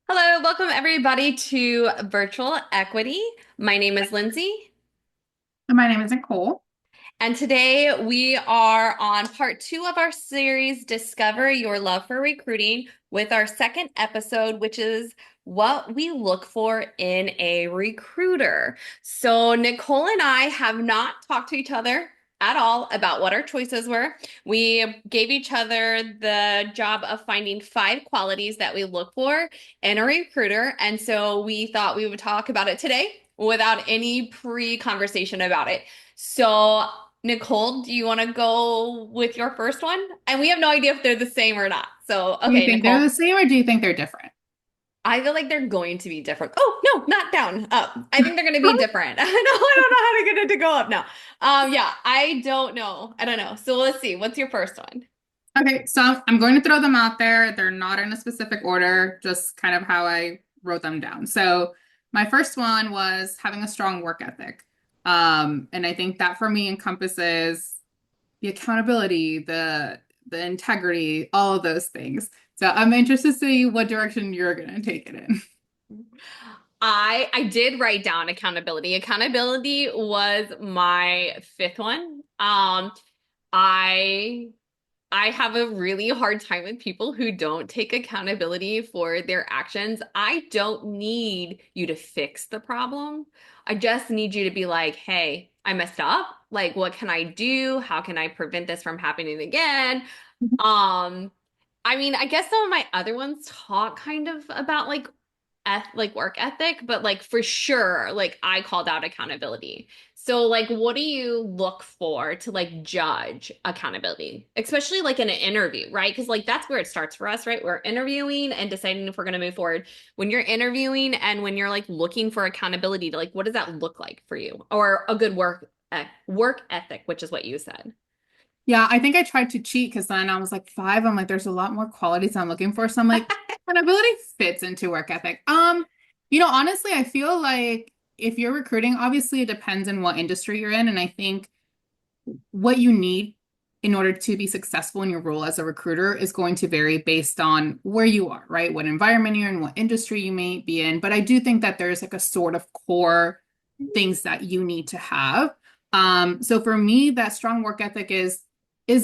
Hello, welcome everybody to Virtual Equity. My name is Lindsay, My name is Nicole. and today we are on part two of our series, Discover Your Love for Recruiting, with our second episode, which is what we look for in a recruiter. So, Nicole and I have not talked to each other at all about what our choices were. We gave each other the job of finding five qualities that we look for in a recruiter. And so we thought we would talk about it today without any pre-conversation about it. So Nicole, do you want to go with your first one? And we have no idea if they're the same or not. So, Do you okay, think they're Nicole, the same or do you think they're different? I feel like they're going to be different. Oh, no, not down, up. I think they're going to be different. I don't know how to get it to go up now. Yeah, I don't know. I don't know. So let's see. What's your first one? Okay, so I'm going to throw them out there. They're not in a specific order, just kind of how I wrote them down. So my first one was having a strong work ethic. And I think that for me encompasses the accountability, the integrity, all of those things. So I'm interested to see what direction you're going to take it in. I did write down accountability. Accountability was my fifth one. I I have a really hard time with people who don't take accountability for their actions. I don't need you to fix the problem. I just need you to be like, hey, I messed up. Like, what can I do? How can I prevent this from happening again? Um, I mean, I guess some of my other ones talk kind of about like work ethic, but like for sure, like I called out accountability. So like what do you look for to like judge accountability, especially like in an interview, right? Because like that's where it starts for us, right? We're interviewing and deciding if we're going to move forward. When you're interviewing and when you're like looking for accountability, like what does that look like for you? Or a good work ethic, which is what you said. Yeah, I think I tried to cheat because then I was like five. I'm like, there's a lot more qualities I'm looking for. So I'm like, accountability fits into work ethic. Honestly, I feel like if you're recruiting, obviously it depends on what industry you're in. And I think what you need in order to be successful in your role as a recruiter is going to vary based on where you are, right? What environment you're in, what industry you may be in. But I do think that there's like a sort of core things that you need to have. So for me, that strong work ethic is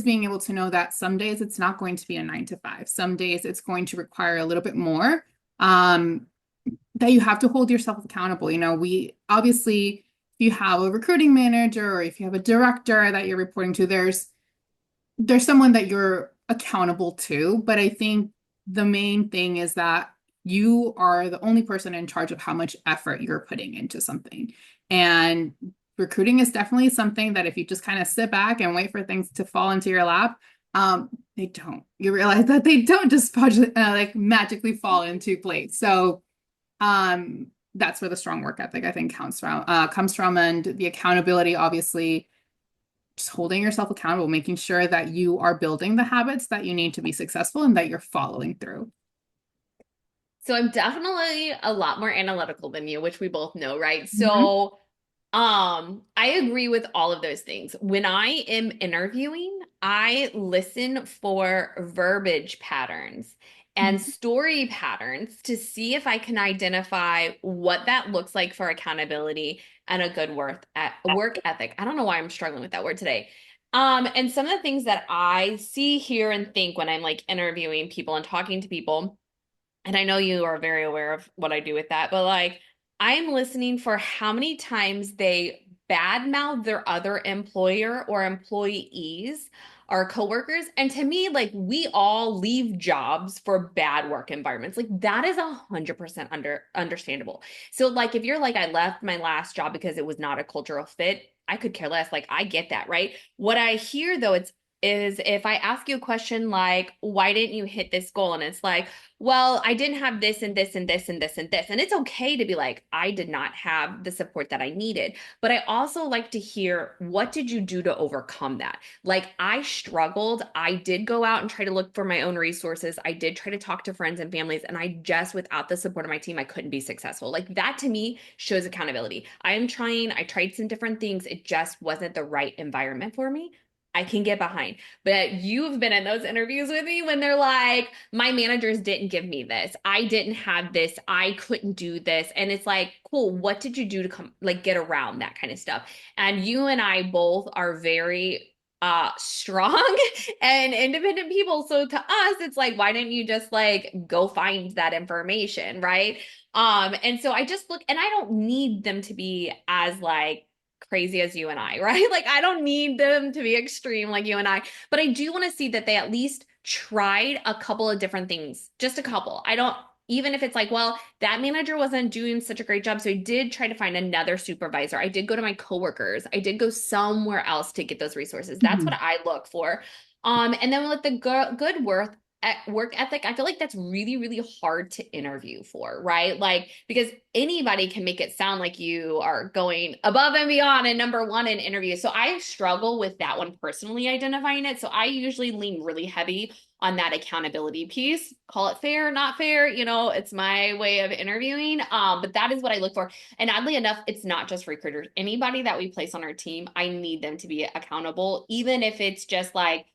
being able to know that some days it's not going to be a 9 to 5. Some days it's going to require a little bit more. Um, that you have to hold yourself accountable. We obviously, if you have a recruiting manager or if you have a director that you're reporting to, there's someone that you're accountable to. But I think the main thing is that you are the only person in charge of how much effort you're putting into something. And recruiting is definitely something that if you just kind of sit back and wait for things to fall into your lap, they don't. You realize that they don't just like magically fall into place. So that's where the strong work ethic I think comes from, and the accountability, obviously, just holding yourself accountable, making sure that you are building the habits that you need to be successful and that you're following through. So I'm definitely a lot more analytical than you, which we both know, right? Mhm. So I agree with all of those things. When I am interviewing, I listen for verbiage patterns and story patterns to see if I can identify what that looks like for accountability and a good work ethic. I don't know why I'm struggling with that word today. And some of the things that I see, hear, and think when I'm like interviewing people and talking to people, and I know you are very aware of what I do with that, but like I'm listening for how many times they badmouth their other employer or employees or coworkers. And to me, like we all leave jobs for bad work environments. Like that is 100% understandable. So like if you're like, I left my last job because it was not a cultural fit, I could care less. Like I get that, right? What I hear though, it's is if I ask you a question like, why didn't you hit this goal? And it's like, well, I didn't have this and this and this and this and this. And it's okay to be like, I did not have the support that I needed. But I also like to hear, what did you do to overcome that? Like, I struggled. I did go out and try to look for my own resources. I did try to talk to friends and families. And I just, without the support of my team, I couldn't be successful. Like, that to me shows accountability. I tried some different things. It just wasn't the right environment for me. I can get behind. But you've been in those interviews with me when they're like, my managers didn't give me this. I didn't have this. I couldn't do this. And it's like, cool, what did you do to come like get around that kind of stuff? And you and I both are very strong and independent people. So to us, it's like, why didn't you just like go find that information, right? And so I just look and I don't need them to be as like crazy as you and I, right? Like I don't need them to be extreme like you and I, but I do want to see that they at least tried a couple of different things, just a couple. I don't even if it's like, well, that manager wasn't doing such a great job, so I did try to find another supervisor. I did go to my coworkers. I did go somewhere else to get those resources. That's what Mhm. I look for. And then with the good work ethic, I feel like that's really, really hard to interview for, right? Like, because anybody can make it sound like you are going above and beyond and number one in interviews. So I struggle with that one personally identifying it. So I usually lean really heavy on that accountability piece. Call it fair, not fair. You know, it's my way of interviewing. But that is what I look for. And oddly enough, it's not just recruiters. Anybody that we place on our team, I need them to be accountable, even if it's just like,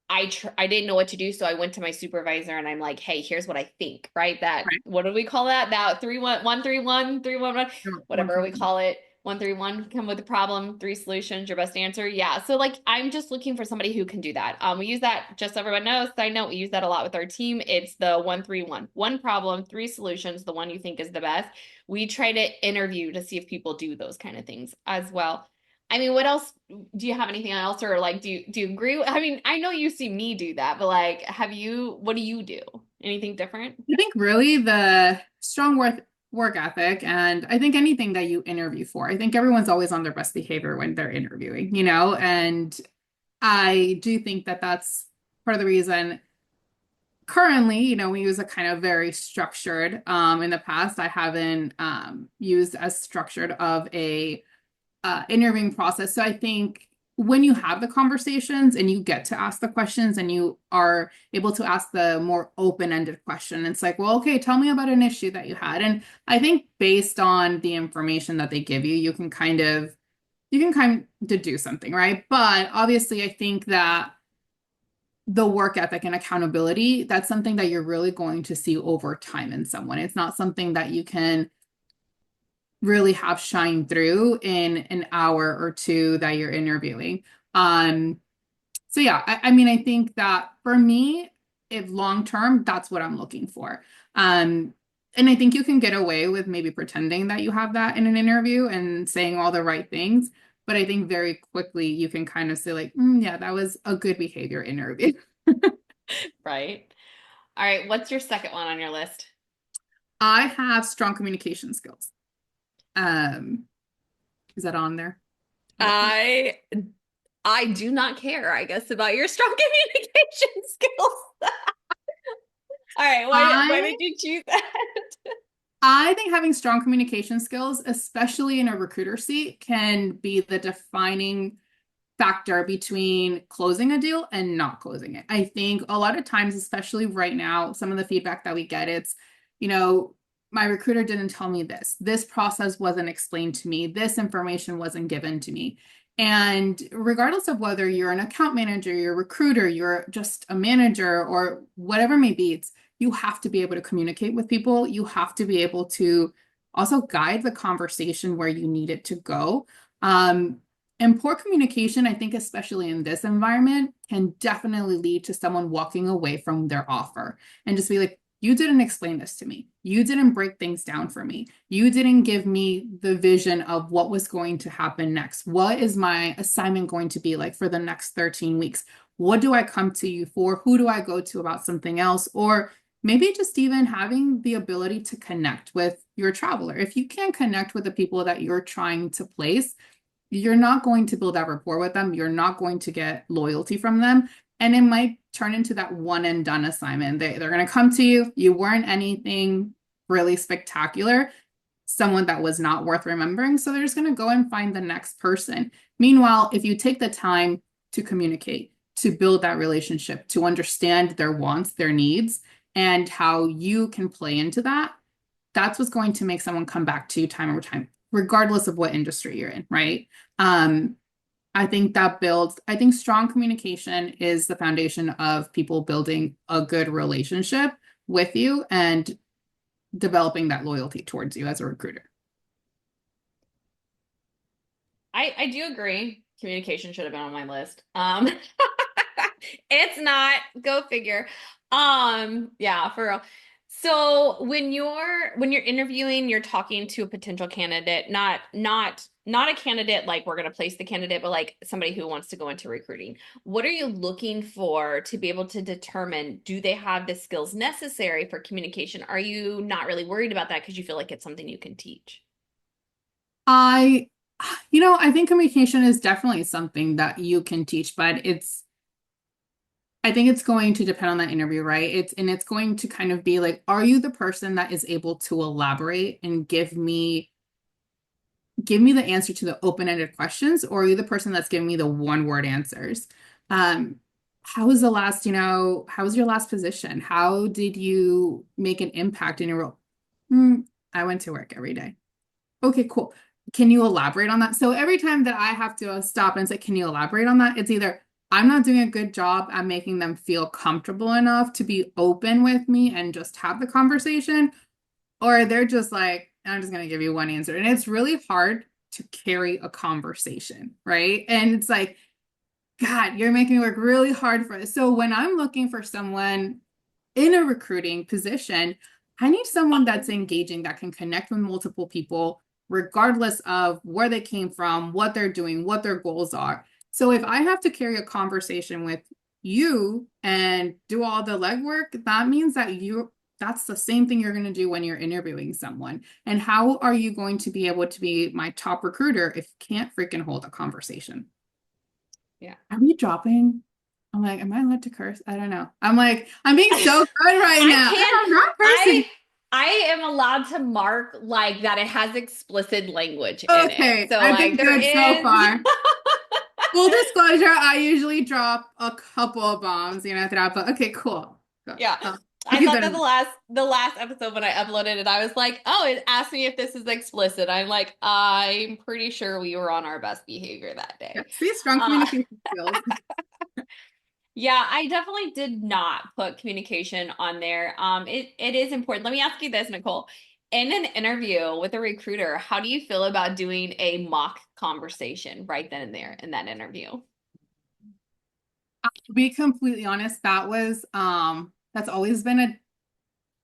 I didn't know what to do, so I went to my supervisor and I'm like, hey, here's what I think, right? That Right. what do we call that? That 3-1-1-3-1-3-1-1, Sure. whatever we call it. 1-3-1, come with a problem, three solutions, your best answer. Yeah. So like I'm just looking for somebody who can do that. We use that just so everyone knows. Side note, we use that a lot with our team. It's the 1-3-1. One problem, three solutions, the one you think is the best. We try to interview to see if people do those kind of things as well. I mean, what else do you have anything else or like do you agree? I mean, I know you see me do that, but like have you what do you do? Anything different? I think really the strong work ethic, and I think anything that you interview for, I think everyone's always on their best behavior when they're interviewing, and I do think that that's part of the reason currently, we use a kind of very structured, in the past, I haven't used as structured of a interviewing process. So I think when you have the conversations and you get to ask the questions and you are able to ask the more open-ended question, it's like, well, okay, tell me about an issue that you had. And I think based on the information that they give you, you can kind of do something, right? But obviously, I think that the work ethic and accountability, that's something that you're really going to see over time in someone. It's not something that you can really have shine through in an hour or two that you're interviewing. So yeah, I mean, I think that for me, if long term, that's what I'm looking for. And I think you can get away with maybe pretending that you have that in an interview and saying all the right things. But I think very quickly you can kind of say, like, yeah, that was a good behavior interview. Right. All right, what's your second one on your list? I have strong communication skills. Um, is that on there? I I do not care, I guess, about your strong communication skills. All right, why I did you choose that? I think having strong communication skills, especially in a recruiter seat, can be the defining factor between closing a deal and not closing it. I think a lot of times, especially right now, some of the feedback that we get, it's, you know, my recruiter didn't tell me this. This process wasn't explained to me. This information wasn't given to me. And regardless of whether you're an account manager, you're a recruiter, you're just a manager, or whatever it may be, you have to be able to communicate with people. You have to be able to also guide the conversation where you need it to go. And poor communication, I think, especially in this environment, can definitely lead to someone walking away from their offer and just be like, you didn't explain this to me. You didn't break things down for me. You didn't give me the vision of what was going to happen next. What is my assignment going to be like for the next 13 weeks? What do I come to you for? Who do I go to about something else? Or maybe just even having the ability to connect with your traveler. If you can't connect with the people that you're trying to place, you're not going to build that rapport with them. You're not going to get loyalty from them. And it might turn into that one and done assignment. They're going to come to you. You weren't anything really spectacular, someone that was not worth remembering. So they're just going to go and find the next person. Meanwhile, if you take the time to communicate, to build that relationship, to understand their wants, their needs, and how you can play into that, that's what's going to make someone come back to you time over time, regardless of what industry you're in, right? Um, I think strong communication is the foundation of people building a good relationship with you and developing that loyalty towards you as a recruiter. I do agree. Communication should have been on my list. It's not. Go figure. Yeah, for real. So when you're interviewing, you're talking to a potential candidate, not a candidate like we're gonna place the candidate, but like somebody who wants to go into recruiting. What are you looking for to be able to determine do they have the skills necessary for communication? Are you not really worried about that because you feel like it's something you can teach? I, I think communication is definitely something that you can teach, but I think it's going to depend on that interview, right? It's going to kind of be like, are you the person that is able to elaborate and give me the answer to the open-ended questions, or are you the person that's giving me the one-word answers? Um, how was the last, how was your last position? How did you make an impact in your role? Hmm, I went to work every day. Okay, cool. Can you elaborate on that? So every time that I have to stop and say, can you elaborate on that? It's either I'm not doing a good job at making them feel comfortable enough to be open with me and just have the conversation, or they're just like, I'm just going to give you one answer. And it's really hard to carry a conversation, right? And it's like, God, you're making me work really hard for this. So when I'm looking for someone in a recruiting position, I need someone that's engaging, that can connect with multiple people, regardless of where they came from, what they're doing, what their goals are. So if I have to carry a conversation with you and do all the legwork, that means that's the same thing you're going to do when you're interviewing someone. And how are you going to be able to be my top recruiter if you can't freaking hold a conversation? Yeah. Are we dropping? I'm like, am I allowed to curse? I don't know. I'm like, I'm being so good right I now. can't. I'm not I cursing. I am allowed to mark like that it has explicit language in it. Okay, So I've like been there good so is. far. Full disclosure, I usually drop a couple of bombs, throughout, but okay, cool. Go. Yeah. I'll I keep thought that that in. the last episode when I uploaded it, I was like, oh, it asked me if this is explicit. I'm like, I'm pretty sure we were on our best behavior that Yeah, day. see, strong Uh, communication skills. yeah, I definitely did not put communication on there. It is important. Let me ask you this, Nicole. In an interview with a recruiter, how do you feel about doing a mock conversation right then and there in that interview? To be completely honest, that's always been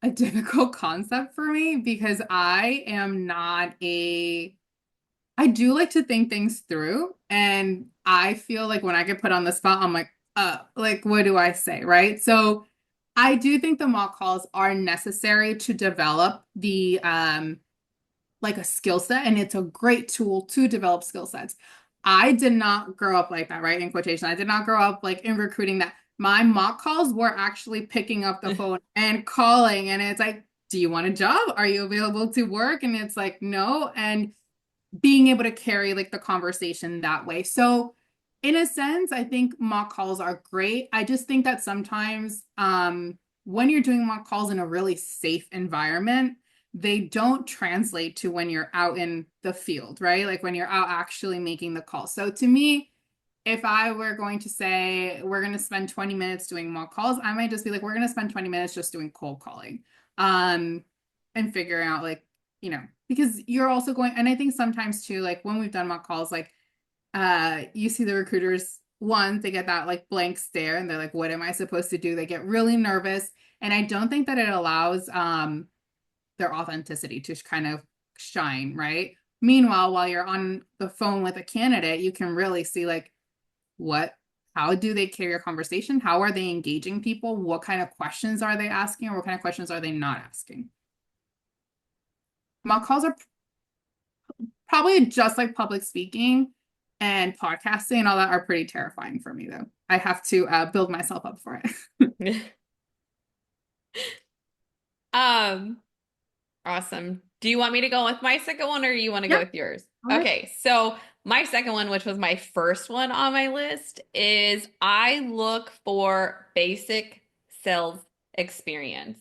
a difficult concept for me because I am not a I do like to think things through, and I feel like when I get put on the spot, I'm like, what do I say, right? So I do think the mock calls are necessary to develop the like a skill set, and it's a great tool to develop skill sets. I did not grow up like that, right? In quotation. I did not grow up like in recruiting that. My mock calls were actually picking up the phone and calling, and it's like, do you want a job? Are you available to work? And it's like, no. And being able to carry like the conversation that way. So in a sense, I think mock calls are great. I just think that sometimes when you're doing mock calls in a really safe environment, they don't translate to when you're out in the field, right? Like when you're out actually making the call. So to me, if I were going to say we're going to spend 20 minutes doing mock calls, I might just be like, we're going to spend 20 minutes just doing cold calling. Um, and figuring out like, because you're also going, and I think sometimes too, like when we've done mock calls, like you see the recruiters, one, they get that like blank stare and they're like, what am I supposed to do? They get really nervous. And I don't think that it allows their authenticity to kind of shine, right? Meanwhile, while you're on the phone with a candidate, you can really see like what how do they carry a conversation? How are they engaging people? What kind of questions are they asking, or what kind of questions are they not asking? Mock calls are probably just like public speaking and podcasting and all that are pretty terrifying for me though. I have to build myself up for it. Um, Awesome. Do you want me to go with my second one or you want to go Yeah. with yours? All right. Okay, so my second one, which was my first one on my list, is I look for basic sales experience.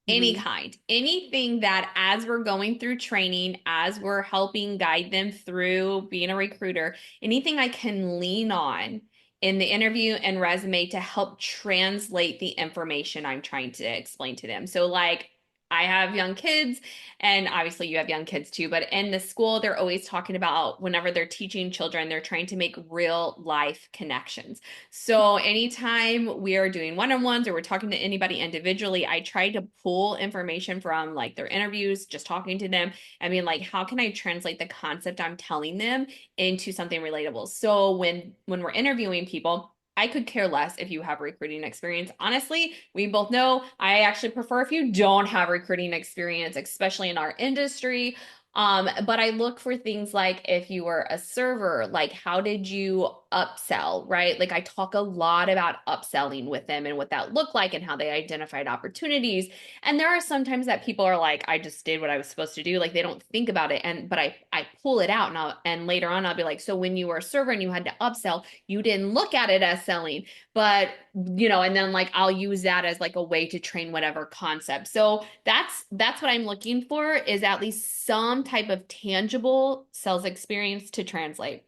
Any Mhm. kind, anything that as we're going through training, as we're helping guide them through being a recruiter, anything I can lean on in the interview and resume to help translate the information I'm trying to explain to them. So, like, I have young kids, and obviously you have young kids too, but in the school, they're always talking about whenever they're teaching children, they're trying to make real life connections. So anytime we are doing one-on-ones or we're talking to anybody individually, I try to pull information from like their interviews, just talking to them. I mean, like, how can I translate the concept I'm telling them into something relatable? So when we're interviewing people, I could care less if you have recruiting experience. Honestly, we both know I actually prefer if you don't have recruiting experience, especially in our industry. But I look for things like if you were a server, like how did you upsell, right? Like I talk a lot about upselling with them and what that looked like and how they identified opportunities. And there are sometimes that people are like, I just did what I was supposed to do. Like they don't think about it. And but I pull it out and later on I'll be like, so when you were a server and you had to upsell, you didn't look at it as selling, but and then like I'll use that as like a way to train whatever concept. So that's what I'm looking for is at least some type of tangible sales experience to translate.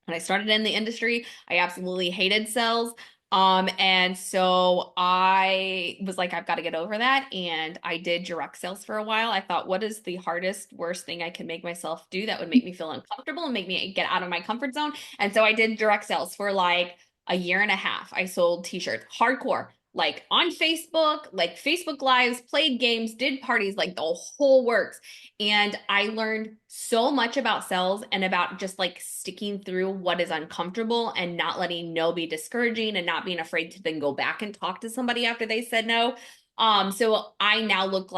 When I started in the industry, I absolutely hated sales. And so I was like, I've got to get over that. And I did direct sales for a while. I thought, what is the hardest, worst thing I can make myself do that would make me feel uncomfortable and make me get out of my comfort zone? And so I did direct sales for like a year and a half. I sold t-shirts, hardcore, like on Facebook, like Facebook Lives, played games, did parties, like the whole works. And I learned so much about sales and about just like sticking through what is uncomfortable and not letting no be discouraging and not being afraid to then go back and talk to somebody after they said no. So I now look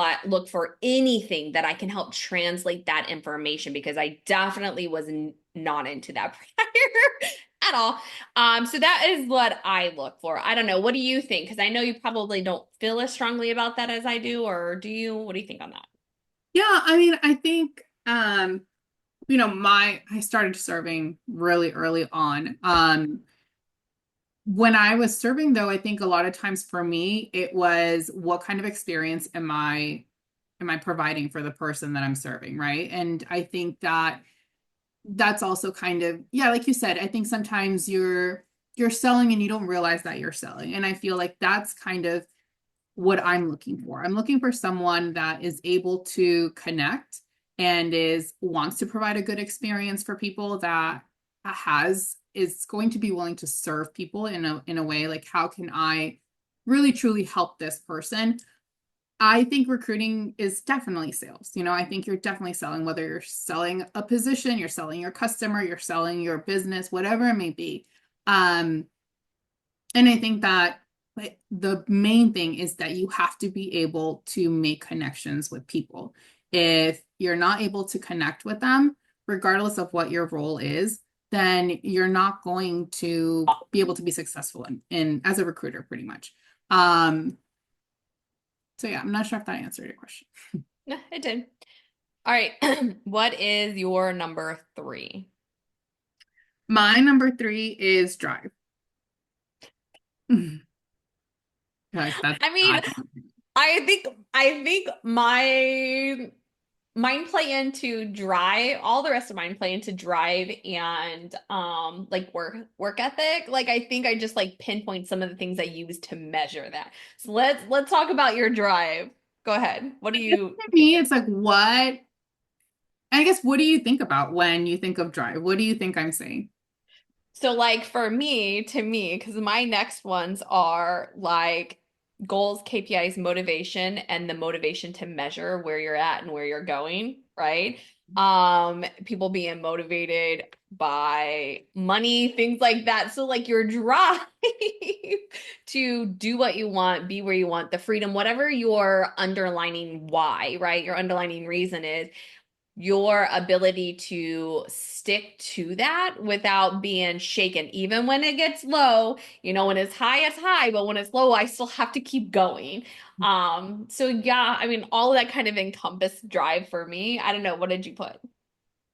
for anything that I can help translate that information because I definitely was not into that prior at all. So that is what I look for. I don't know. What do you think? Because I know you probably don't feel as strongly about that as I do, or do you? What do you think on that? Yeah, I mean, I think I started serving really early on. When I was serving though, I think a lot of times for me, it was what kind of experience am I providing for the person that I'm serving, right? And I think that that's also kind of, yeah, like you said, I think sometimes you're selling and you don't realize that you're selling. And I feel like that's kind of what I'm looking for. I'm looking for someone that is able to connect and is wants to provide a good experience for people that has is going to be willing to serve people in a way like how can I really truly help this person. I think recruiting is definitely sales. I think you're definitely selling, whether you're selling a position, you're selling your customer, you're selling your business, whatever it may be. Um, and I think that like, the main thing is that you have to be able to make connections with people. If you're not able to connect with them, regardless of what your role is, then you're not going to be able to be successful in as a recruiter, pretty much. Um, so yeah, I'm not sure if that answered your question. No, it did. All right. What is your number three? My number three is drive. Because that's I mean, not I think I think mine play into drive. All the rest of mine play into drive and like work ethic. Like I think I just like pinpoint some of the things I use to measure that. So let's talk about your drive. Go ahead. What do you for think? me, it's like what I guess what do you think about when you think of drive? What do you think I'm saying? So like for me, to me, because my next ones are like goals, KPIs, motivation, and the motivation to measure where you're at and where you're going, right? People being motivated by money, things like that. So like your drive to do what you want, be where you want, the freedom, whatever your underlining why, right? Your underlining reason is your ability to stick to that without being shaken, even when it gets low. When it's high, but when it's low, I still have to keep going. So yeah, I mean, all of that kind of encompassed drive for me. I don't know, what did you put?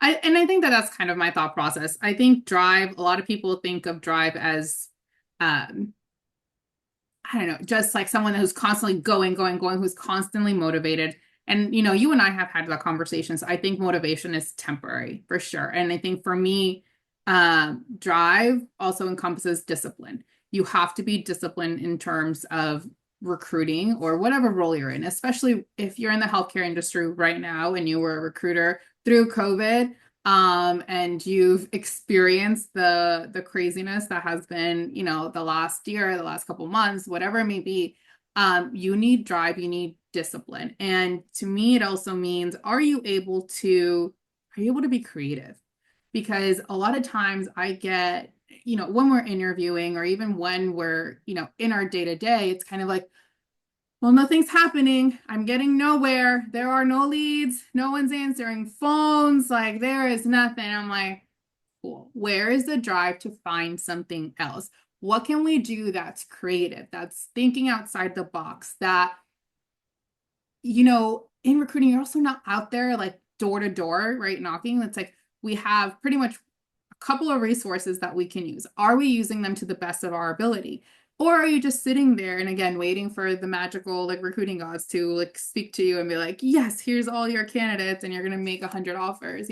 I think that that's kind of my thought process. I think drive, a lot of people think of drive as um I don't know, just like someone who's constantly going, who's constantly motivated. And, you and I have had the conversations. I think motivation is temporary for sure. And I think for me, drive also encompasses discipline. You have to be disciplined in terms of recruiting or whatever role you're in, especially if you're in the healthcare industry right now and you were a recruiter through COVID, and you've experienced the craziness that has been, the last year, the last couple months, whatever it may be. You need drive, you need discipline. And to me, it also means, are you able to be creative? Because a lot of times I get, when we're interviewing or even when we're, in our day to day, it's kind of like, well, nothing's happening. I'm getting nowhere. There are no leads. No one's answering phones. Like, there is nothing. I'm like, cool. Where is the drive to find something else? What can we do that's creative, that's thinking outside the box, that, in recruiting, you're also not out there like door to door, right? Knocking. It's like we have pretty much a couple of resources that we can use. Are we using them to the best of our ability? Or are you just sitting there and again waiting for the magical like recruiting gods to like speak to you and be like, yes, here's all your candidates and you're gonna make 100 offers?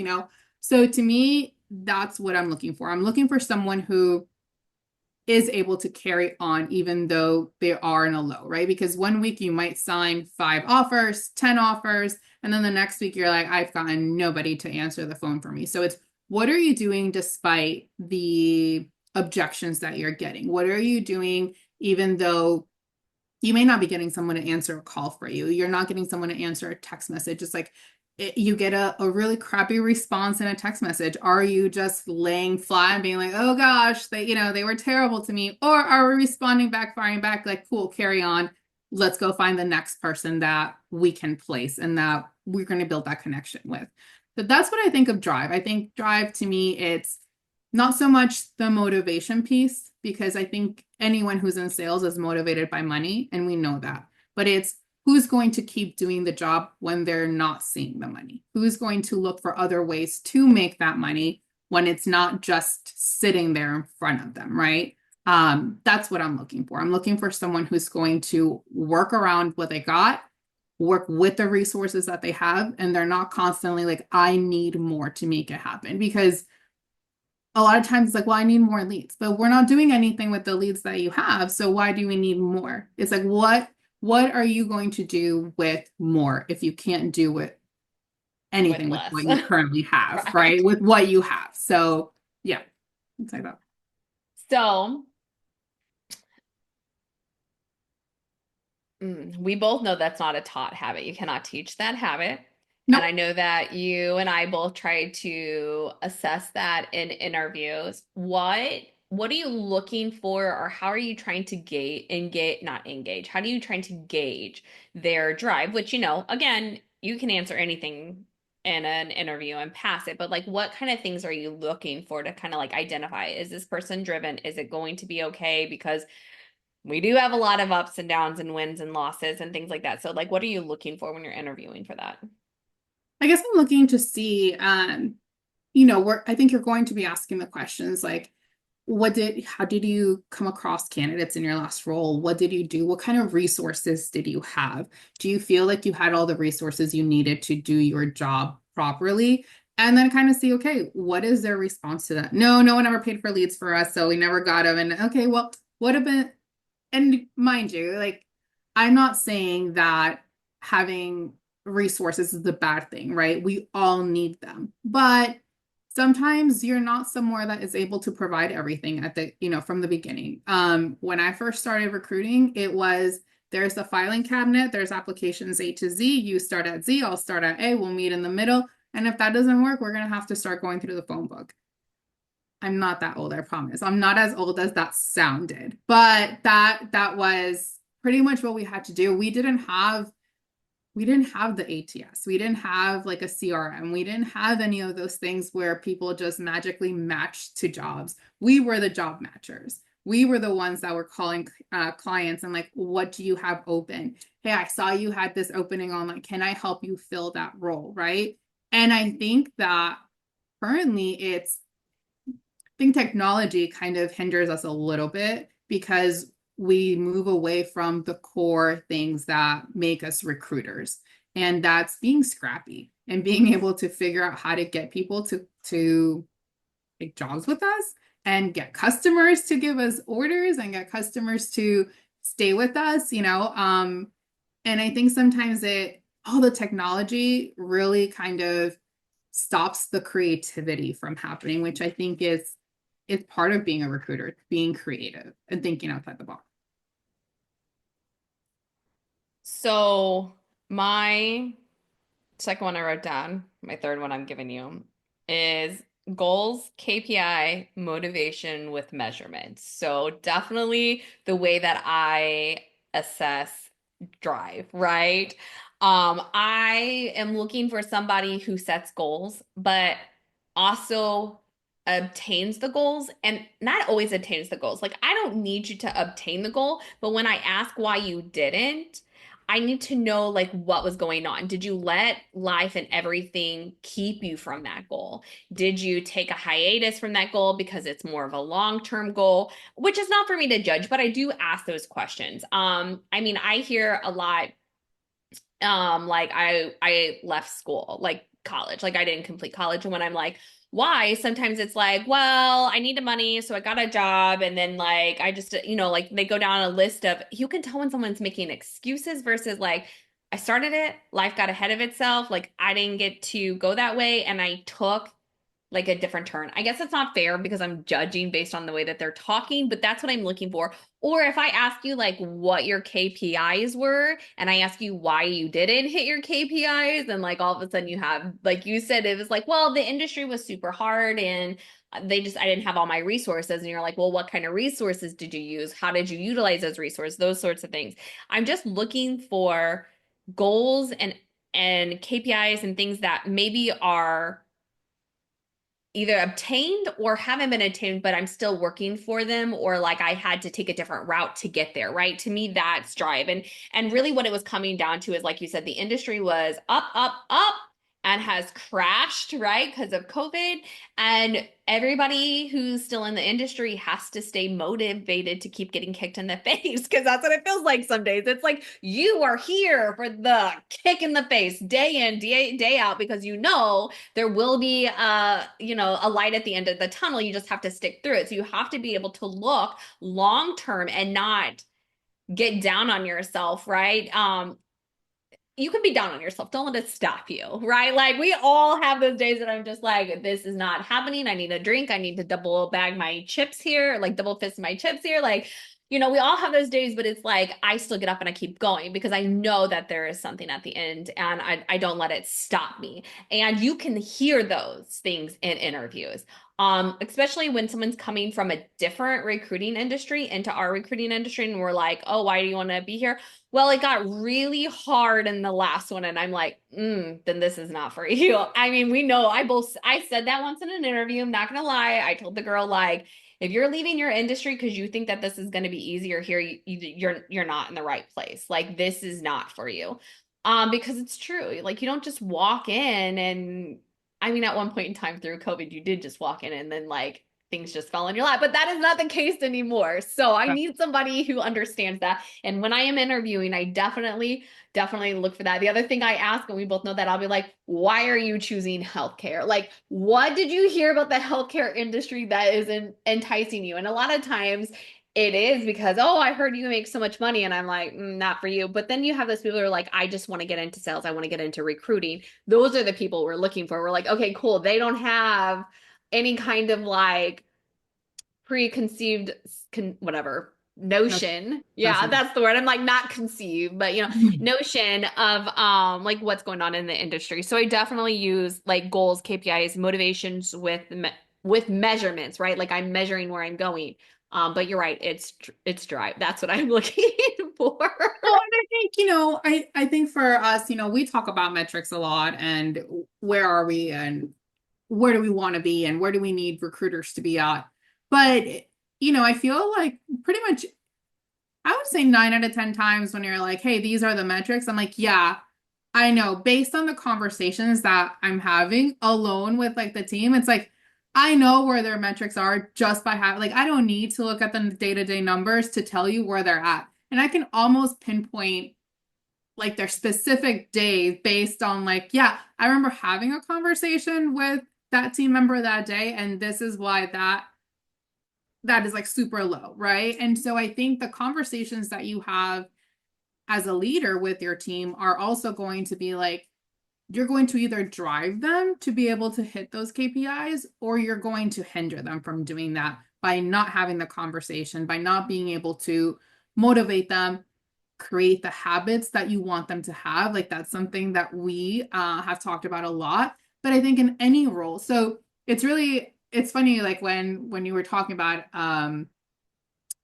So to me, that's what I'm looking for. I'm looking for someone who is able to carry on even though they are in a low, right? Because one week you might sign 5 offers, 10 offers, and then the next week you're like, I've gotten nobody to answer the phone for me. So it's, what are you doing despite the objections that you're getting? What are you doing even though you may not be getting someone to answer a call for you? You're not getting someone to answer a text message. It's like you get a really crappy response in a text message. Are you just laying flat and being like, oh gosh, they were terrible to me? Or are we responding back, firing back, like, cool, carry on. Let's go find the next person that we can place and that we're going to build that connection with. So that's what I think of drive. I think drive to me, it's not so much the motivation piece, because I think anyone who's in sales is motivated by money, and we know that. But it's who's going to keep doing the job when they're not seeing the money? Who's going to look for other ways to make that money when it's not just sitting there in front of them, right? That's what I'm looking for. I'm looking for someone who's going to work around what they got, work with the resources that they have, and they're not constantly like, I need more to make it happen. Because a lot of times it's like, well, I need more leads, but we're not doing anything with the leads that you have. So why do we need more? It's like, what are you going to do with more if you can't do with with anything with less. what you currently have, Right. right? With what you have. So yeah, it's like that. So, we both know that's not a taught habit. You cannot teach that habit. And I Nope. know that you and I both tried to assess that in interviews. What are you looking for, or how are you trying to not engage? How do you trying to gauge their drive? Which, again, you can answer anything in an interview and pass it, but like what kind of things are you looking for to kind of like identify, is this person driven? Is it going to be okay? Because we do have a lot of ups and downs and wins and losses and things like that. So like what are you looking for when you're interviewing for that? I guess I'm looking to see, I think you're going to be asking the questions like, how did you come across candidates in your last role? What did you do? What kind of resources did you have? Do you feel like you had all the resources you needed to do your job properly? And then kind of see, okay, what is their response to that? No, no one ever paid for leads for us, so we never got them. And okay, well, what about, and mind you, like, I'm not saying that having resources is a bad thing, right? We all need them. But sometimes you're not somewhere that is able to provide everything from the beginning. When I first started recruiting, it was, there's a filing cabinet, there's applications A to Z. You start at Z, I'll start at A, we'll meet in the middle. And if that doesn't work, we're gonna have to start going through the phone book. I'm not that old, I promise. I'm not as old as that sounded, but that was pretty much what we had to do. We didn't have the ATS. We didn't have like a CRM. We didn't have any of those things where people just magically matched to jobs. We were the job matchers. We were the ones that were calling clients and like, what do you have open? Hey, I saw you had this opening online. Can I help you fill that role? Right. And I think that currently I think technology kind of hinders us a little bit because we move away from the core things that make us recruiters. And that's being scrappy and being able to figure out how to get people to take jobs with us and get customers to give us orders and get customers to stay with us, and I think sometimes all the technology really kind of stops the creativity from happening, which I think is part of being a recruiter, being creative and thinking outside the box. So my second one I wrote down, my third one I'm giving you, is goals, KPI, motivation with measurements. So definitely the way that I assess drive, right? I am looking for somebody who sets goals, but also obtains the goals and not always obtains the goals. Like, I don't need you to obtain the goal, but when I ask why you didn't, I need to know like what was going on. Did you let life and everything keep you from that goal? Did you take a hiatus from that goal because it's more of a long-term goal, which is not for me to judge, but I do ask those questions. I mean, I hear a lot like I left school, like college, like I didn't complete college. And when I'm like, why? Sometimes it's like, well, I needed money, so I got a job. And then like I just, like they go down a list of, you can tell when someone's making excuses versus like, I started it, life got ahead of itself, like I didn't get to go that way, and I took like a different turn. I guess it's not fair because I'm judging based on the way that they're talking, but that's what I'm looking for. Or if I ask you like what your KPIs were and I ask you why you didn't hit your KPIs, and like all of a sudden you have, like you said, it was like, well, the industry was super hard and I didn't have all my resources. And you're like, well, what kind of resources did you use? How did you utilize those resources? Those sorts of things. I'm just looking for goals and KPIs and things that maybe are either obtained or haven't been obtained, but I'm still working for them, or like I had to take a different route to get there, right? To me, that's drive. And really what it was coming down to is, like you said, the industry was up, up, up and has crashed, right? Because of COVID. And everybody who's still in the industry has to stay motivated to keep getting kicked in the face, because that's what it feels like some days. It's like you are here for the kick in the face day in, day out, because there will be a light at the end of the tunnel. You just have to stick through it. So you have to be able to look long term and not get down on yourself, right? You can be down on yourself. Don't let it stop you, right? Like we all have those days that I'm just like, this is not happening. I need a drink. I need to double bag my chips here, like double fist my chips here. Like, we all have those days, but it's like I still get up and I keep going because I know that there is something at the end, and I don't let it stop me. And you can hear those things in interviews. Especially when someone's coming from a different recruiting industry into our recruiting industry, and we're like, oh, why do you want to be here? Well, it got really hard in the last one, and I'm like, then this is not for you. I mean, we know I said that once in an interview. I'm not gonna lie. I told the girl, like, if you're leaving your industry because you think that this is going to be easier here, you're not in the right place. Like, this is not for you. Because it's true. Like, you don't just walk in and, I mean, at one point in time through COVID, you did just walk in and then like things just fell in your lap, but that is not the case anymore. So I need somebody who understands that. And when I am interviewing, I definitely look for that. The other thing I ask, and we both know that, I'll be like, why are you choosing healthcare? Like, what did you hear about the healthcare industry that is enticing you? And a lot of times it is because, oh, I heard you make so much money. And I'm like, not for you. But then you have those people who are like, I just want to get into sales. I want to get into recruiting. Those are the people we're looking for. We're like, okay, cool. They don't have any kind of like preconceived whatever notion. Yeah, Notion. that's the word. I'm like, not conceived, but notion of like what's going on in the industry. So I definitely use like goals, KPIs, motivations with measurements, right? Like I'm measuring where I'm going. But you're right, it's drive. That's what I'm looking for. Well, and I think, I think for us, we talk about metrics a lot and where are we and where do we want to be and where do we need recruiters to be at. But, I feel like pretty much, I would say 9 out of 10 times when you're like, hey, these are the metrics, I'm like, yeah, I know. Based on the conversations that I'm having alone with like the team, it's like, I know where their metrics are just by having, like, I don't need to look at the day-to-day numbers to tell you where they're at. And I can almost pinpoint like their specific days based on like, yeah, I remember having a conversation with that team member that day, and this is why that is like super low, right? And so I think the conversations that you have as a leader with your team are also going to be like, you're going to either drive them to be able to hit those KPIs, or you're going to hinder them from doing that by not having the conversation, by not being able to motivate them, create the habits that you want them to have. Like that's something that we have talked about a lot. But I think in any role, so it's funny like when you were talking about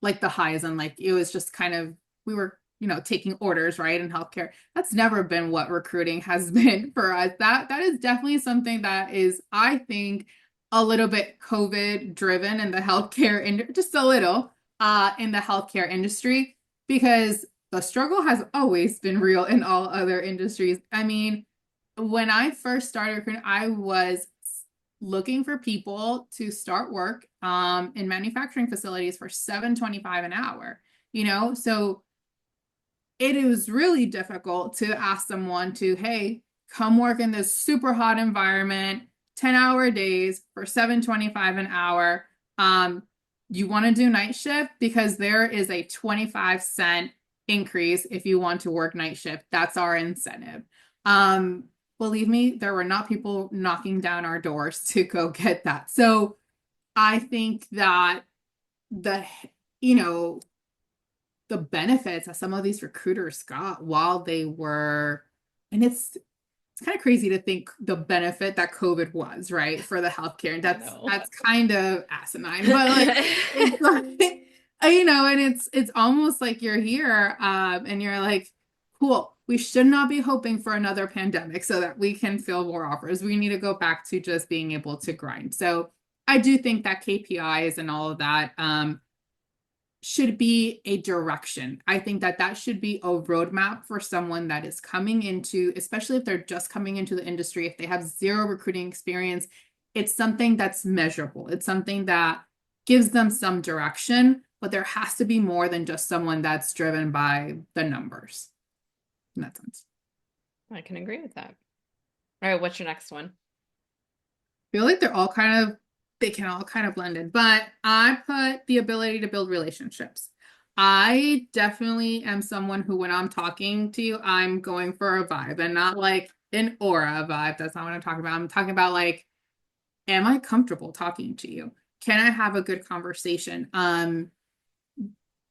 like the highs and like it was just kind of we were taking orders right in healthcare. That's never been what recruiting has been for us. That is definitely something that is, I think, a little bit COVID driven in the healthcare just a little in the healthcare industry, because the struggle has always been real in all other industries. I mean, when I first started recruiting, I was looking for people to start work in manufacturing facilities for 7.25 an hour. So it is really difficult to ask someone to, hey, come work in this super hot environment, 10-hour days for 7.25 an hour. You want to do night shift because there is a 25-cent increase if you want to work night shift. That's our incentive. Believe me, there were not people knocking down our doors to go get that. So I think that the, you know, the benefits that some of these recruiters got while they were, and it's kind of crazy to think the benefit that COVID was, right, for the healthcare. And I that's know. that's kind of asinine, but like it's like and it's almost like you're here, and you're like, cool, we should not be hoping for another pandemic so that we can fill more offers. We need to go back to just being able to grind. So I do think that KPIs and all of that should be a direction. I think that that should be a roadmap for someone that is coming into, especially if they're just coming into the industry, if they have zero recruiting experience, it's something that's measurable. It's something that gives them some direction, but there has to be more than just someone that's driven by the numbers in that sense. I can agree with that. All right, what's your next one? I feel like they can all kind of blend in, but I put the ability to build relationships. I definitely am someone who, when I'm talking to you, I'm going for a vibe and not like an aura vibe. That's not what I'm talking about. I'm talking about like, am I comfortable talking to you? Can I have a good conversation?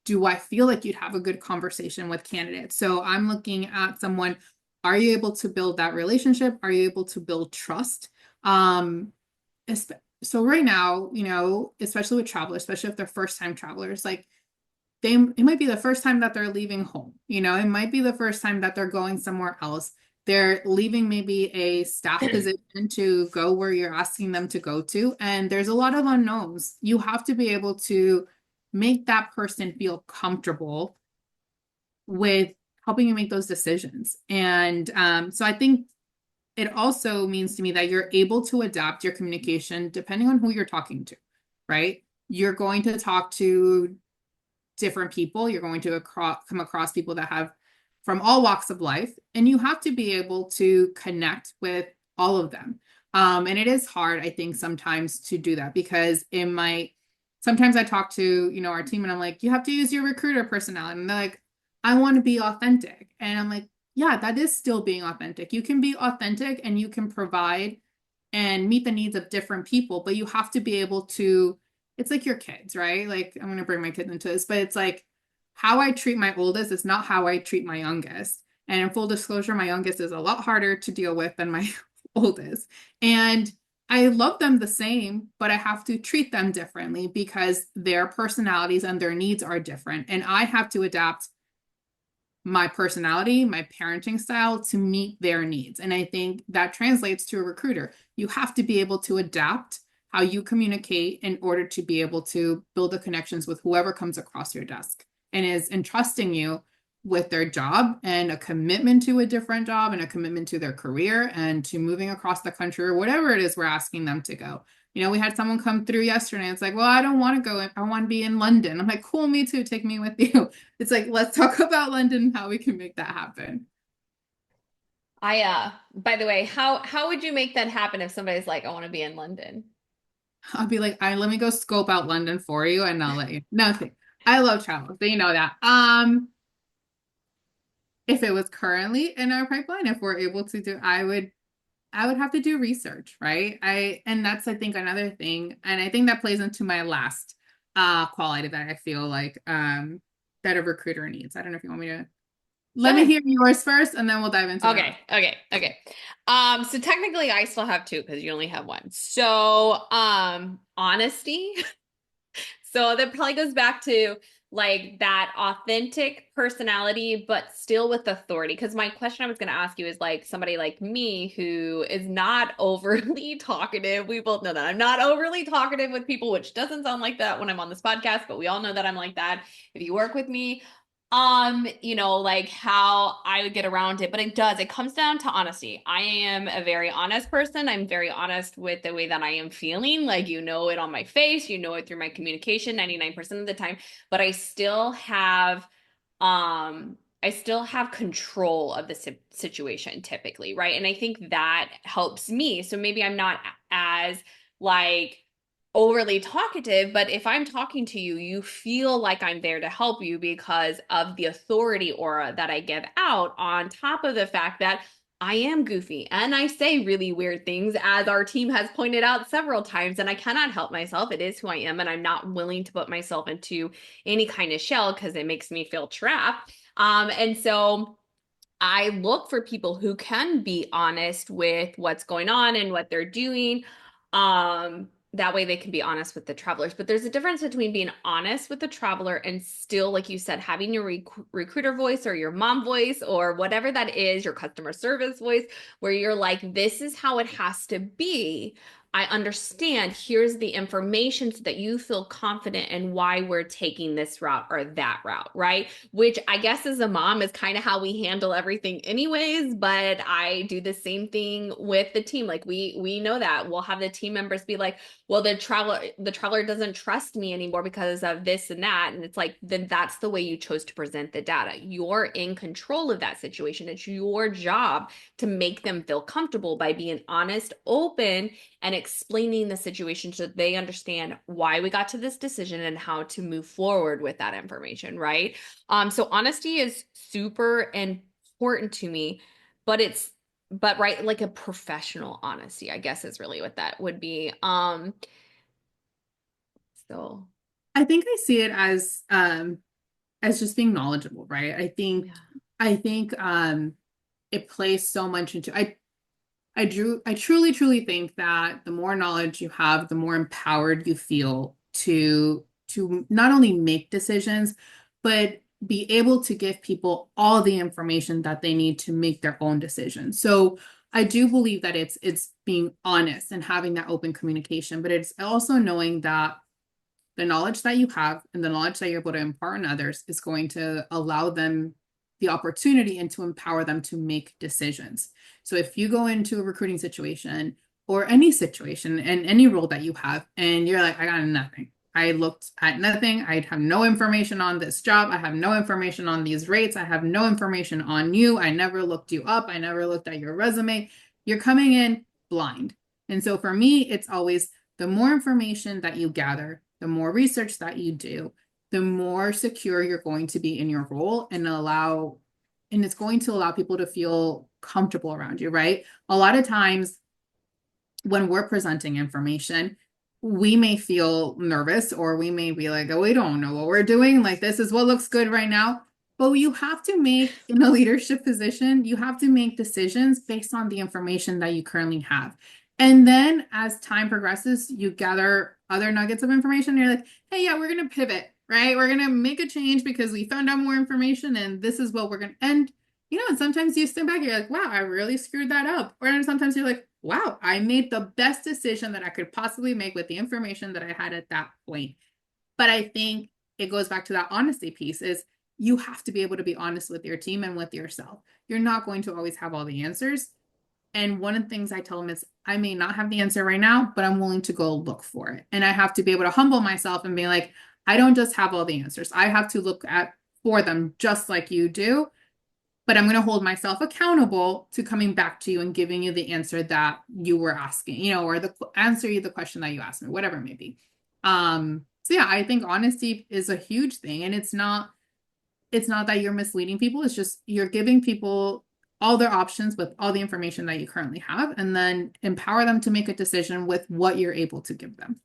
Do I feel like you'd have a good conversation with candidates? So I'm looking at someone, are you able to build that relationship? Are you able to build trust? Um, so right now, especially with travelers, especially if they're first time travelers, like it might be the first time that they're leaving home. It might be the first time that they're going somewhere else. They're leaving maybe a staff position to go where you're asking them to go to. And there's a lot of unknowns. You have to be able to make that person feel comfortable with helping you make those decisions. And so I think it also means to me that you're able to adapt your communication depending on who you're talking to, right? You're going to talk to different people. You're going to come across people that have from all walks of life, and you have to be able to connect with all of them. And it is hard, I think, sometimes to do that because sometimes I talk to, our team and I'm like, you have to use your recruiter personality. And they're like, I want to be authentic. And I'm like, yeah, that is still being authentic. You can be authentic and you can provide and meet the needs of different people, but you have to be able to, it's like your kids, right? Like I'm going to bring my kids into this, but it's like how I treat my oldest is not how I treat my youngest. And in full disclosure, my youngest is a lot harder to deal with than my oldest. And I love them the same, but I have to treat them differently because their personalities and their needs are different. And I have to adapt my personality, my parenting style to meet their needs. And I think that translates to a recruiter. You have to be able to adapt how you communicate in order to be able to build the connections with whoever comes across your desk and is entrusting you with their job and a commitment to a different job and a commitment to their career and to moving across the country or whatever it is we're asking them to go. We had someone come through yesterday. It's like, well, I don't want to go. I want to be in London. I'm like, cool, me too. Take me with you. It's like, let's talk about London and how we can make that happen. By the way, how would you make that happen if somebody's like, I want to be in London? I'll be like, let me go scope out London for you and I'll let you. Nothing. I love travel. So you know that. If it was currently in our pipeline, if we're able to do, I would have to do research, right? And that's, I think, another thing. And I think that plays into my last quality that I feel like that a recruiter needs. I don't know if you want me to Go let me ahead. hear yours first and then we'll dive into the rest. Okay. So technically I still have two because you only have one. So, honesty. So that probably goes back to like that authentic personality, but still with authority. Because my question I was going to ask you is like somebody like me who is not overly talkative. We both know that I'm not overly talkative with people, which doesn't sound like that when I'm on this podcast, but we all know that I'm like that. If you work with me, like how I would get around it, but it comes down to honesty. I am a very honest person. I'm very honest with the way that I am feeling. Like, you know it on my face, you know it through my communication 99% of the time, but I still have control of the situation typically, right? And I think that helps me. So maybe I'm not as like overly talkative, but if I'm talking to you, you feel like I'm there to help you because of the authority aura that I give out, on top of the fact that I am goofy and I say really weird things, as our team has pointed out several times, and I cannot help myself. It is who I am, and I'm not willing to put myself into any kind of shell because it makes me feel trapped. And so I look for people who can be honest with what's going on and what they're doing. That way they can be honest with the travelers. But there's a difference between being honest with the traveler and still, like you said, having your recruiter voice or your mom voice or whatever that is, your customer service voice, where you're like, this is how it has to be. I understand. Here's the information so that you feel confident in why we're taking this route or that route, right? Which I guess as a mom is kind of how we handle everything anyways, but I do the same thing with the team. Like we know that we'll have the team members be like, well, the traveler doesn't trust me anymore because of this and that. And it's like, then that's the way you chose to present the data. You're in control of that situation. It's your job to make them feel comfortable by being honest, open, and explaining the situation so that they understand why we got to this decision and how to move forward with that information, right? So honesty is super important to me, but right, like a professional honesty, I guess is really what that would be. So I think I see it as just being knowledgeable, right? yeah. I think it plays so much into I truly think that the more knowledge you have, the more empowered you feel to not only make decisions, but be able to give people all the information that they need to make their own decisions. So I do believe that it's being honest and having that open communication, but it's also knowing that the knowledge that you have and the knowledge that you're able to impart on others is going to allow them the opportunity and to empower them to make decisions. So if you go into a recruiting situation or any situation and any role that you have, and you're like, I got nothing. I looked at nothing. I have no information on this job. I have no information on these rates. I have no information on you. I never looked you up. I never looked at your resume. You're coming in blind. And so for me, it's always the more information that you gather, the more research that you do, the more secure you're going to be in your role and it's going to allow people to feel comfortable around you, right? A lot of times when we're presenting information, we may feel nervous or we may be like, oh, we don't know what we're doing. Like, this is what looks good right now. But you have to make, in a leadership position, you have to make decisions based on the information that you currently have. And then as time progresses, you gather other nuggets of information. And you're like, hey, yeah, we're going to pivot, right? We're going to make a change because we found out more information and this is what we're going to end. And sometimes you step back, you're like, wow, I really screwed that up. Or sometimes you're like, wow, I made the best decision that I could possibly make with the information that I had at that point. But I think it goes back to that honesty piece is you have to be able to be honest with your team and with yourself. You're not going to always have all the answers. And one of the things I tell them is, I may not have the answer right now, but I'm willing to go look for it. And I have to be able to humble myself and be like, I don't just have all the answers. I have to look at for them just like you do, but I'm going to hold myself accountable to coming back to you and giving you the answer that you were asking, or the answer you the question that you asked me, whatever it may be. So yeah, I think honesty is a huge thing, and it's not that you're misleading people. It's just you're giving people all their options with all the information that you currently have, and then empower them to make a decision with what you're able to give them.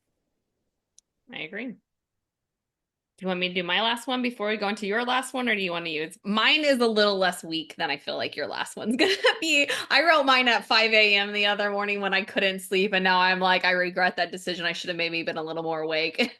I agree. Do you want me to do my last one before we go into your last one, or do you want to use mine? Is a little less weak than I feel like your last one's gonna be. I wrote mine at 5 a.m. the other morning when I couldn't sleep, and now I'm like, I regret that decision. I should have maybe been a little more awake.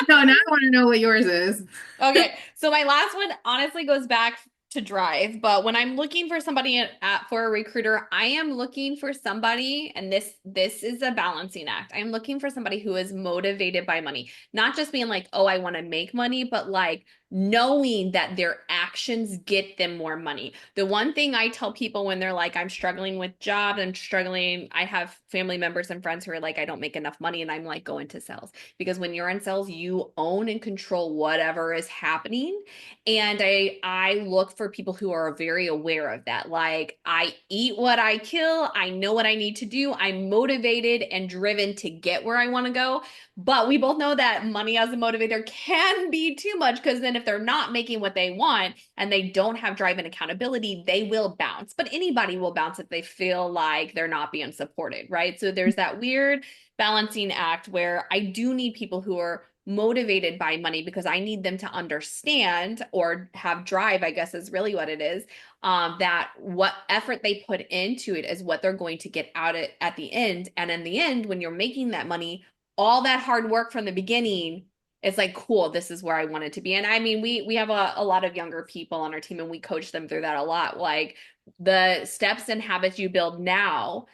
No, now I want to know what yours is. Okay, so my last one honestly goes back to drive, but when I'm looking for somebody for a recruiter, I am looking for somebody, and this is a balancing act. I'm looking for somebody who is motivated by money, not just being like, oh, I want to make money, but like knowing that their actions get them more money. The one thing I tell people when they're like, I'm struggling with jobs, I'm struggling, I have family members and friends who are like, I don't make enough money, and I'm like, go into sales. Because when you're in sales, you own and control whatever is happening. And I look for people who are very aware of that. Like, I eat what I kill, I know what I need to do, I'm motivated and driven to get where I want to go. But we both know that money as a motivator can be too much, because then if they're not making what they want and they don't have drive and accountability, they will bounce. But anybody will bounce if they feel like they're not being supported, right? So there's that weird balancing act where I do need people who are motivated by money, because I need them to understand, or have drive, I guess is really what it is, that what effort they put into it is what they're going to get out at the end. And in the end, when you're making that money, all that hard work from the beginning, it's like, cool, this is where I wanted to be. And I mean, we have a lot of younger people on our team, and we coach them through that a lot. Like, the steps and habits you build now,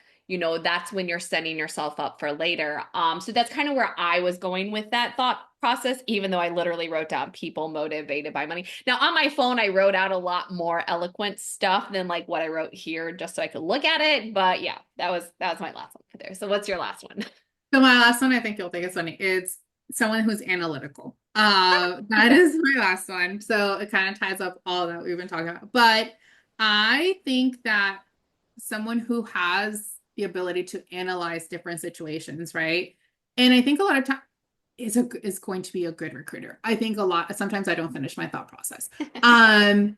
that's when you're setting yourself up for later. So that's kind of where I was going with that thought process, even though I literally wrote down people motivated by money. Now on my phone, I wrote out a lot more eloquent stuff than like what I wrote here, just so I could look at it. But yeah, that was my last one for there. So what's your last one? So my last one, I think you'll think it's funny. It's someone who's analytical. That is my last one. So it kind of ties up all that we've been talking about. But I think that someone who has the ability to analyze different situations, right? And I think a lot of time is going to be a good recruiter. I think sometimes I don't finish my thought process. I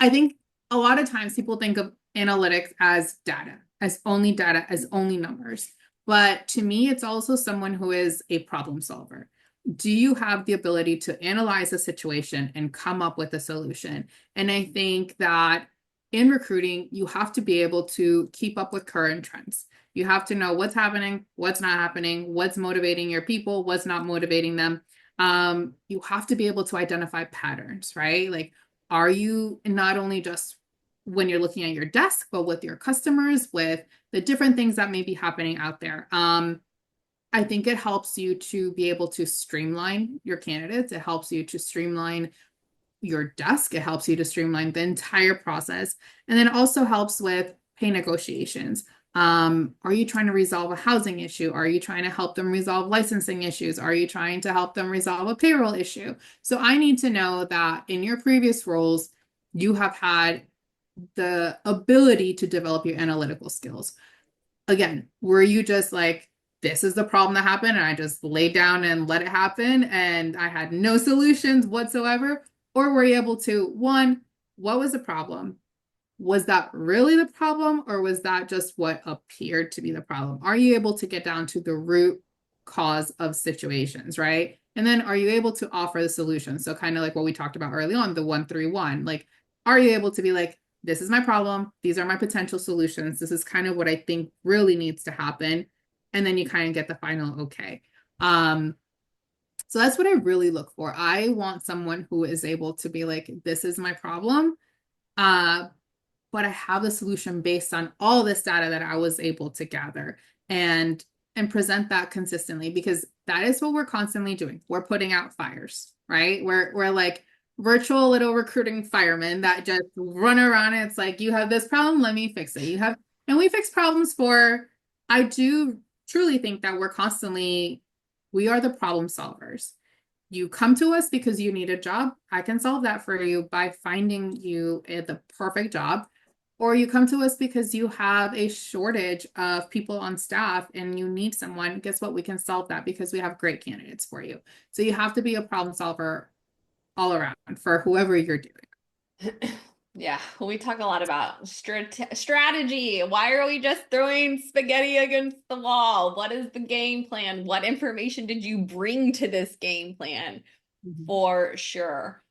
think a lot of times people think of analytics as data, as only numbers. But to me, it's also someone who is a problem solver. Do you have the ability to analyze a situation and come up with a solution? And I think that in recruiting, you have to be able to keep up with current trends. You have to know what's happening, what's not happening, what's motivating your people, what's not motivating them. You have to be able to identify patterns, right? Like, are you not only just when you're looking at your desk, but with your customers, with the different things that may be happening out there? I think it helps you to be able to streamline your candidates. It helps you to streamline your desk. It helps you to streamline the entire process. And then it also helps with pay negotiations. Are you trying to resolve a housing issue? Are you trying to help them resolve licensing issues? Are you trying to help them resolve a payroll issue? So I need to know that in your previous roles, you have had the ability to develop your analytical skills. Again, were you just like, this is the problem that happened, and I just laid down and let it happen, and I had no solutions whatsoever? Or were you able to, one, what was the problem? Was that really the problem, or was that just what appeared to be the problem? Are you able to get down to the root cause of situations, right? And then are you able to offer the solution? So kind of like what we talked about early on, the 1-3-1. Like, are you able to be like, this is my problem, these are my potential solutions, this is kind of what I think really needs to happen, and then you kind of get the final okay. So that's what I really look for. I want someone who is able to be like, this is my problem, but I have the solution based on all this data that I was able to gather, and present that consistently, because that is what we're constantly doing. We're putting out fires, right? We're like virtual little recruiting firemen that just run around. It's like, you have this problem, let me fix it. You have And we fix problems for, I do truly think that we are the problem solvers. You come to us because you need a job. I can solve that for you by finding you the perfect job. Or you come to us because you have a shortage of people on staff and you need someone. Guess what? We can solve that because we have great candidates for you. So you have to be a problem solver all around for whoever you're doing. Yeah, we talk a lot about strategy. Why are we just throwing spaghetti against the wall? What is the game plan? What information did you bring to this game plan? Mhm. For sure.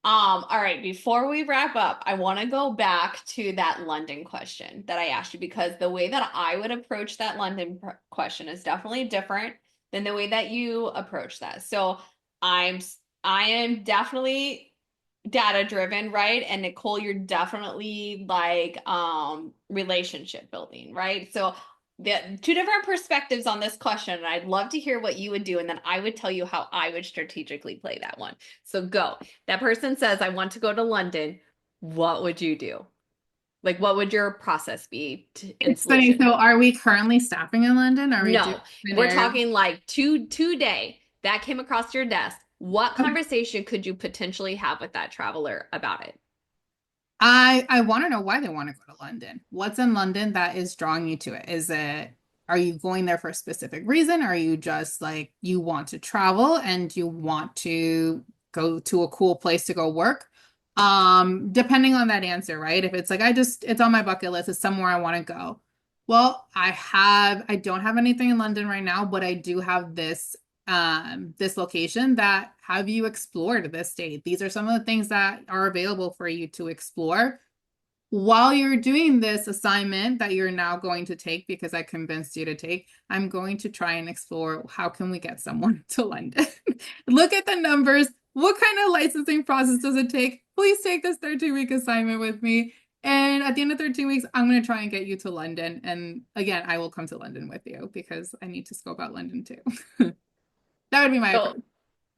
All right, before we wrap up, I want to go back to that London question that I asked you because the way that I would approach that London question is definitely different than the way that you approach that. So I'm I am definitely data driven, right? And Nicole, you're definitely like relationship building, right? So the two different perspectives on this question, and I'd love to hear what you would do, and then I would tell you how I would strategically play that one. So go. That person says, I want to go to London. What would you do? Like, what would your process be and It's funny. solution? So are we currently staffing in London? Are we doing No, we're scenario? talking like today that came across your desk. What conversation could you potentially have with that traveler about it? I want to know why they want to go to London. What's in London that is drawing you to it? Are you going there for a specific reason? Are you just like you want to travel and you want to go to a cool place to go work? Depending on that answer, right? If it's like it's on my bucket list, it's somewhere I want to go. Well, I don't have anything in London right now, but I do have this location that have you explored this state? These are some of the things that are available for you to explore while you're doing this assignment that you're now going to take because I convinced you to take. I'm going to try and explore how can we get someone to London. Look at the numbers. What kind of licensing process does it take? Please take this 13-week assignment with me. And at the end of 13 weeks, I'm going to try and get you to London. And again, I will come to London with you because I need to scope out London too. That would be my So approach.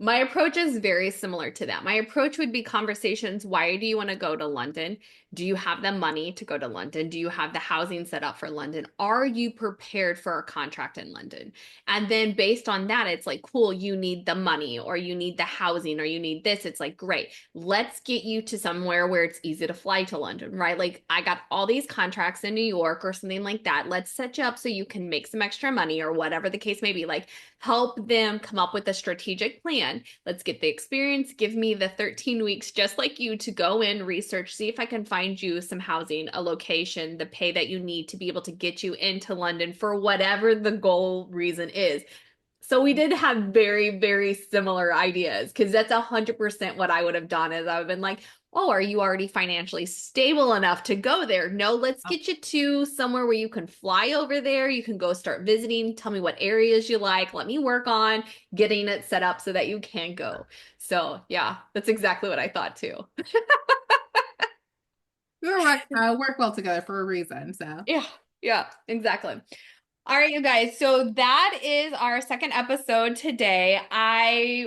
my approach is very similar to that. My approach would be conversations. Why do you want to go to London? Do you have the money to go to London? Do you have the housing set up for London? Are you prepared for a contract in London? And then based on that, it's like, cool, you need the money or you need the housing or you need this. It's like, great, let's get you to somewhere where it's easy to fly to London, right? Like, I got all these contracts in New York or something like that. Let's set you up so you can make some extra money or whatever the case may be. Like, help them come up with a strategic plan. Let's get the experience. Give me the 13 weeks, just like you, to go in, research, see if I can find you some housing, a location, the pay that you need to be able to get you into London for whatever the goal reason is. So we did have very, very similar ideas because that's 100% what I would have done is I would have been like, oh, are you already financially stable enough to go there? No, let's get you to somewhere where you can fly over there. You can go start visiting. Tell me what areas you like. Let me work on getting it set up so that you can go. So yeah, that's exactly what I thought too. We work well together for a reason. So Yeah, yeah, exactly. All right, you guys. So that is our second episode today.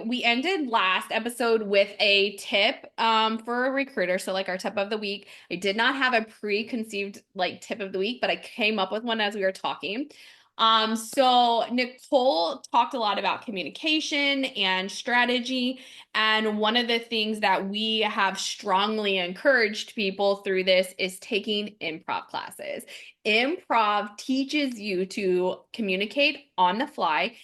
We ended last episode with a tip for a recruiter. So like our tip of the week. I did not have a preconceived like tip of the week, but I came up with one as we were talking. So Nicole talked a lot about communication and strategy. And one of the things that we have strongly encouraged people through this is taking improv classes. Improv teaches you to communicate on the fly,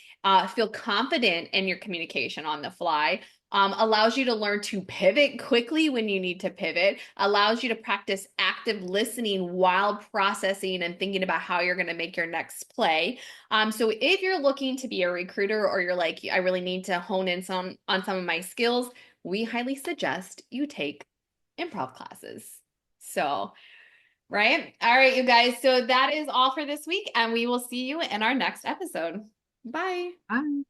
feel confident in your communication on the fly, allows you to learn to pivot quickly when you need to pivot, allows you to practice active listening while processing and thinking about how you're going to make your next play. So if you're looking to be a recruiter or you're like, I really need to hone in on some of my skills, we highly suggest you take improv classes. So, right? All right, you guys. So that is all for this week, and we will see you in our next episode. Bye. bye.